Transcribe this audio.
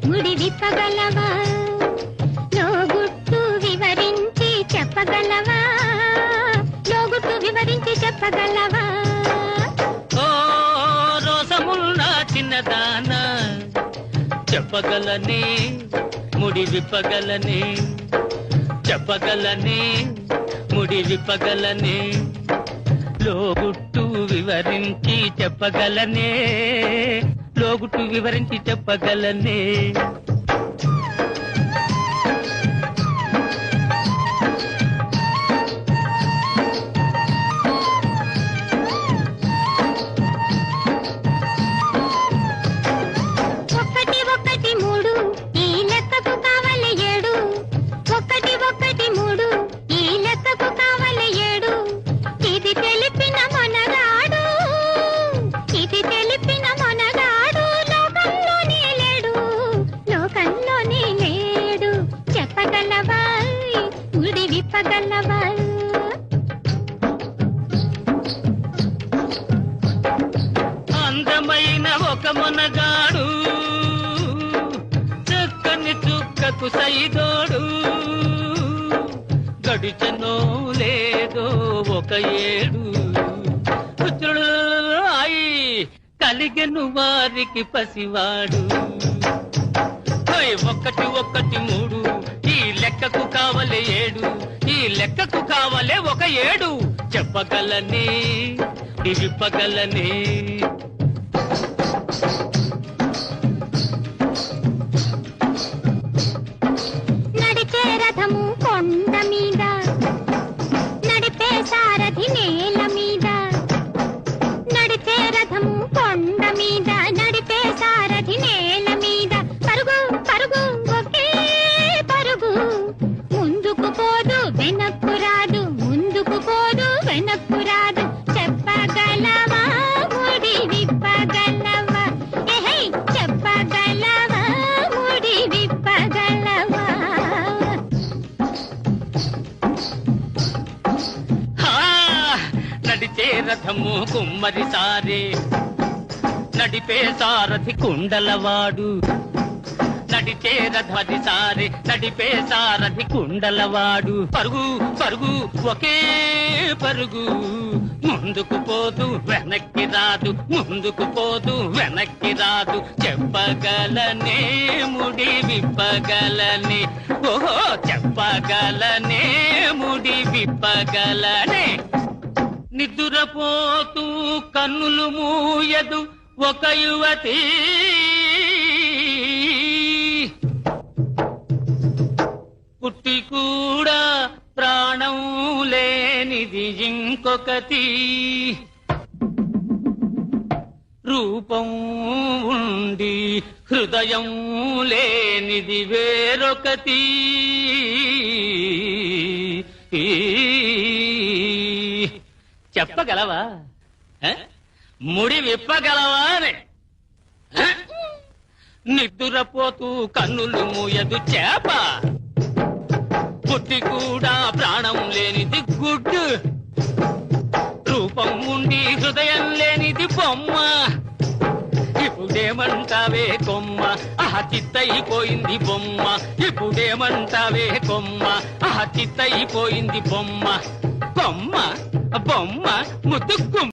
ముడి విప్పగలవా లోగుట్టు వివరించి చెప్పగలవా లోగుట్టు వివరించి చెప్పగలవా ఓ రోసమున్న చిన్నదానా చెప్పగలనే ముడి విప్పగలనే చెప్పగలనే ముడి విప్పగలనే లోగుట్టు వివరించి చెప్పగలనే లోగుట్టు వివరించి చెప్పగలనే అందమైన ఒక మొనగాడు చక్కని చుక్కకు సైదోడు గడిచనో లేదో ఒక ఏడు కలిగెను వారికి పసివాడు ఒకటి ఒకటి మూడు ఈ లెక్కకు కావలే ఏడు ఈ లెక్కకు కావలే ఒక ఏడు చెప్పగలనే విప్పగలనే నడిచే రథము కొండ మీద నడిపే సారథి నేల మీద నడిచే రథము కొండ మీద నడిపే సారథి నేల మీద పరుగు పరుగు ఒకే పరుగు ముందుకు పోదు వెనక్కు రాదు ముందుకు పోదు వెనక్కు రాదు చెప్పగలవా ముడి విప్పగలవా ఏహై చెప్పగలవా ముడి విప్పగలవా నడిచే రథము కుమ్మరి సారే నడిపే సారథి కుండలవాడు నడిచే రథది సారే నడిపే సారథి కుండలవాడు పరుగు పరుగు ఒకే పరుగు ముందుకు పోదు వెనక్కి రాదు ముందుకు పోదు వెనక్కి రాదు చెప్పగలనే ముడి విప్పగలనే ఓహో చెప్పగలనే ముడి విప్పగలనే నిద్రపోతూ కన్నులు మూయదు ఒక యువతి పుట్టి కూడా ప్రాణం లేనిది ఇంకొకటి రూపం ఉండి హృదయం లేనిది వేరొకటి చెప్పగలవా ముడి విప్పగలవా అని నిద్రపోతూ కన్నులు మూయదు చేప పుట్టి కూడా ప్రాణం లేనిది గుడ్డు రూపం ఉండి హృదయం లేనిది బొమ్మ ఇప్పుడేమంటావే కొమ్మ చిత్తయిపోయింది బొమ్మ ఇప్పుడేమంటావే కొమ్మ చిత్తయిపోయింది బొమ్మ కొమ్మ బొమ్మ ముద్దు